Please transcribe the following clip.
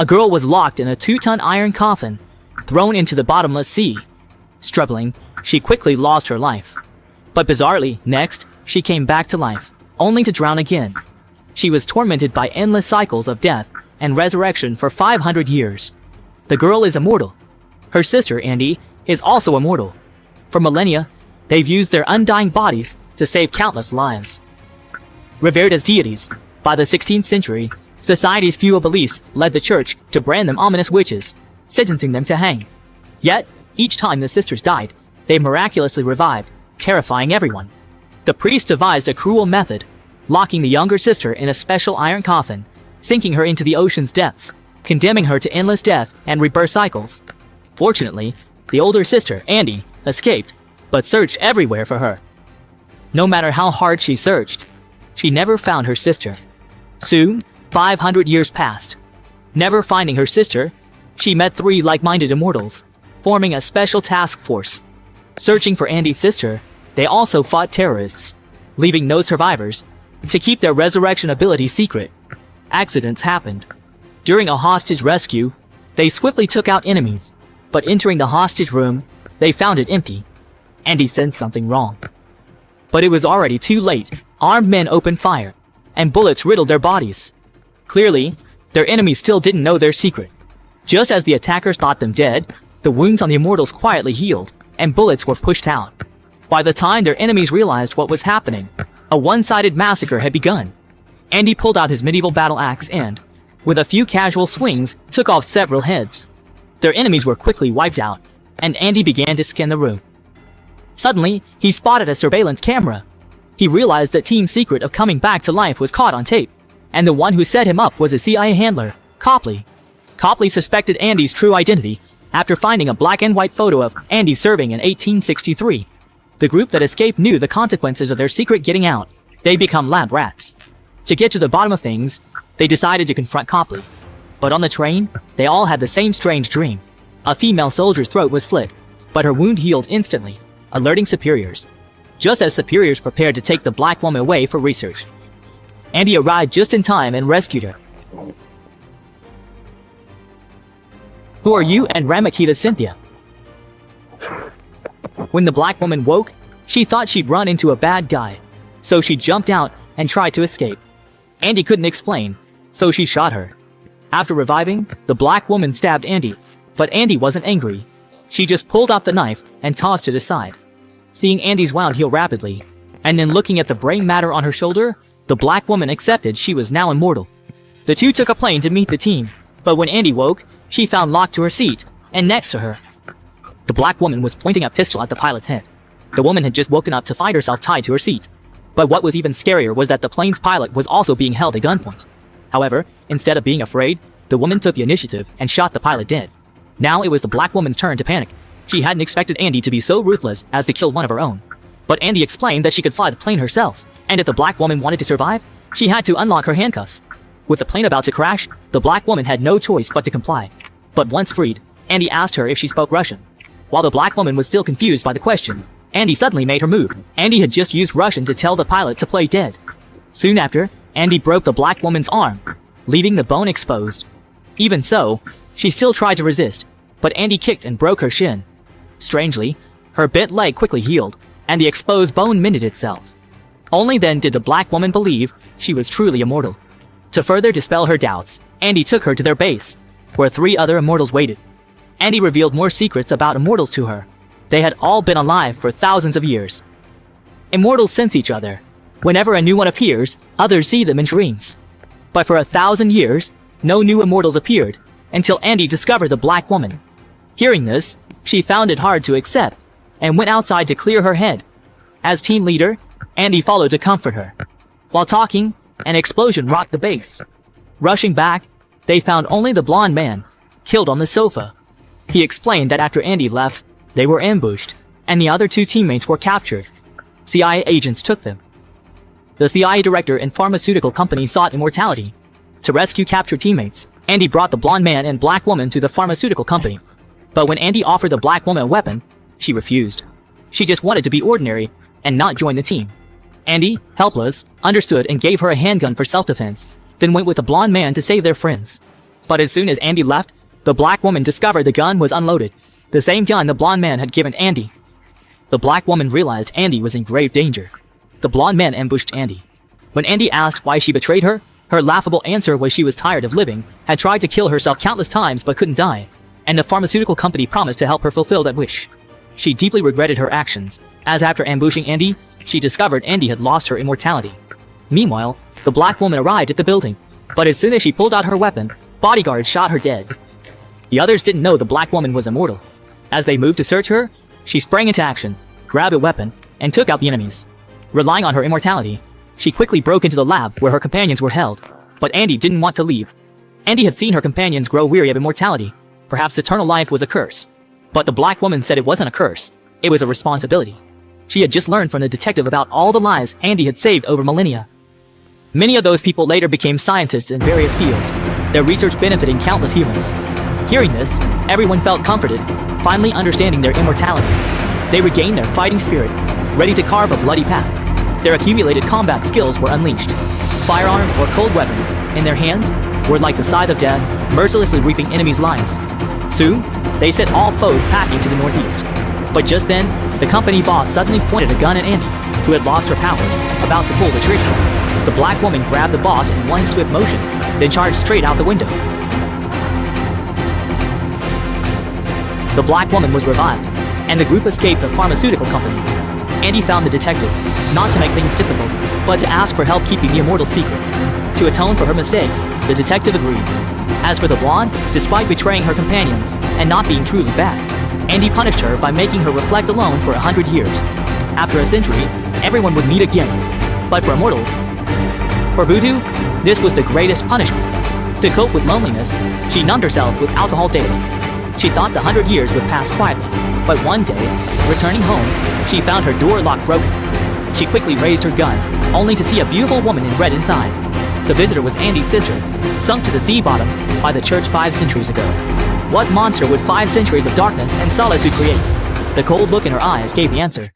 A girl was locked in a 2-ton iron coffin, thrown into the bottomless sea. Struggling, she quickly lost her life. But bizarrely, next, she came back to life, only to drown again. She was tormented by endless cycles of death and resurrection for 500 years. The girl is immortal. Her sister, Andy, is also immortal. For millennia, they've used their undying bodies to save countless lives. Revered as deities, by the 16th century, society's feudal beliefs led the church to brand them ominous witches, sentencing them to hang. Yet, each time the sisters died, they miraculously revived, terrifying everyone. The priest devised a cruel method, locking the younger sister in a special iron coffin, sinking her into the ocean's depths, condemning her to endless death and rebirth cycles. Fortunately, the older sister, Andy, escaped, but searched everywhere for her. No matter how hard she searched, she never found her sister. Soon, 500 years passed. Never finding her sister, she met 3 like-minded immortals, forming a special task force. Searching for Andy's sister, they also fought terrorists, leaving no survivors, to keep their resurrection ability secret. Accidents happened. During a hostage rescue, they swiftly took out enemies, but entering the hostage room, they found it empty. Andy sensed something wrong. But it was already too late. Armed men opened fire, and bullets riddled their bodies. Clearly, their enemies still didn't know their secret. Just as the attackers thought them dead, the wounds on the immortals quietly healed, and bullets were pushed out. By the time their enemies realized what was happening, a one-sided massacre had begun. Andy pulled out his medieval battle axe and, with a few casual swings, took off several heads. Their enemies were quickly wiped out, and Andy began to scan the room. Suddenly, he spotted a surveillance camera. He realized that Team's secret of coming back to life was caught on tape, and the one who set him up was a CIA handler, Copley. Copley suspected Andy's true identity after finding a black and white photo of Andy serving in 1863. The group that escaped knew the consequences of their secret getting out. They become lab rats. To get to the bottom of things, they decided to confront Copley. But on the train, they all had the same strange dream. A female soldier's throat was slit, but her wound healed instantly, alerting superiors. Just as superiors prepared to take the black woman away for research, Andy arrived just in time and rescued her. "Who are you?" and Ramakita's Cynthia. When the black woman woke, she thought she'd run into a bad guy, so she jumped out and tried to escape. Andy couldn't explain, so she shot her. After reviving, the black woman stabbed Andy, but Andy wasn't angry. She just pulled out the knife and tossed it aside. Seeing Andy's wound heal rapidly, and then looking at the brain matter on her shoulder, the black woman accepted she was now immortal. The two took a plane to meet the team, but when Andy woke, she found locked to her seat, and next to her, the black woman was pointing a pistol at the pilot's head. The woman had just woken up to find herself tied to her seat. But what was even scarier was that the plane's pilot was also being held at gunpoint. However, instead of being afraid, the woman took the initiative and shot the pilot dead. Now it was the black woman's turn to panic. She hadn't expected Andy to be so ruthless as to kill one of her own. But Andy explained that she could fly the plane herself, and if the black woman wanted to survive, she had to unlock her handcuffs. With the plane about to crash, the black woman had no choice but to comply. But once freed, Andy asked her if she spoke Russian. While the black woman was still confused by the question, Andy suddenly made her move. Andy had just used Russian to tell the pilot to play dead. Soon after, Andy broke the black woman's arm, leaving the bone exposed. Even so, she still tried to resist, but Andy kicked and broke her shin. Strangely, her bent leg quickly healed, and the exposed bone mended itself. Only then did the black woman believe she was truly immortal. To further dispel her doubts, Andy took her to their base, where 3 other immortals waited. Andy revealed more secrets about immortals to her. They had all been alive for thousands of years. Immortals sense each other. Whenever a new one appears, others see them in dreams. But for 1,000 years, no new immortals appeared, until Andy discovered the black woman. Hearing this, she found it hard to accept, and went outside to clear her head. As team leader, Andy followed to comfort her. While talking, an explosion rocked the base. Rushing back, they found only the blonde man, killed on the sofa. He explained that after Andy left, they were ambushed, and the other 2 teammates were captured. CIA agents took them. The CIA director and pharmaceutical company sought immortality. To rescue captured teammates, Andy brought the blonde man and black woman to the pharmaceutical company. But when Andy offered the black woman a weapon, she refused. She just wanted to be ordinary and not join the team. Andy, helpless, understood and gave her a handgun for self-defense, then went with the blonde man to save their friends. But as soon as Andy left, the black woman discovered the gun was unloaded, the same gun the blonde man had given Andy. The black woman realized Andy was in grave danger. The blonde man ambushed Andy. When Andy asked why she betrayed her, her laughable answer was she was tired of living, had tried to kill herself countless times but couldn't die, and the pharmaceutical company promised to help her fulfill that wish. She deeply regretted her actions, as after ambushing Andy, she discovered Andy had lost her immortality. Meanwhile, the black woman arrived at the building, but as soon as she pulled out her weapon, bodyguards shot her dead. The others didn't know the black woman was immortal. As they moved to search her, she sprang into action, grabbed a weapon, and took out the enemies. Relying on her immortality, she quickly broke into the lab where her companions were held, but Andy didn't want to leave. Andy had seen her companions grow weary of immortality. Perhaps eternal life was a curse. But the black woman said it wasn't a curse, it was a responsibility. She had just learned from the detective about all the lives Andy had saved over millennia. Many of those people later became scientists in various fields, their research benefiting countless heroes. Hearing this, everyone felt comforted, finally understanding their immortality. They regained their fighting spirit, ready to carve a bloody path. Their accumulated combat skills were unleashed. Firearms or cold weapons, in their hands, were like the scythe of death, mercilessly reaping enemies' lives. Soon, they sent all foes packing to the northeast. But just then, the company boss suddenly pointed a gun at Andy, who had lost her powers, about to pull the trigger. The black woman grabbed the boss in one swift motion, then charged straight out the window. The black woman was revived, and the group escaped the pharmaceutical company. Andy found the detective, not to make things difficult, but to ask for help keeping the immortal secret. To atone for her mistakes, the detective agreed. As for the blonde, despite betraying her companions and not being truly bad, Andy punished her by making her reflect alone for 100 years. After a century, everyone would meet again. But for immortals, for Voodoo, this was the greatest punishment. To cope with loneliness, she numbed herself with alcohol daily. She thought the 100 years would pass quietly, but one day, returning home, she found her door lock broken. She quickly raised her gun, only to see a beautiful woman in red inside. The visitor was Andy's sister, sunk to the sea bottom by the church 5 centuries ago. What monster would 5 centuries of darkness and solitude create? The cold look in her eyes gave the answer.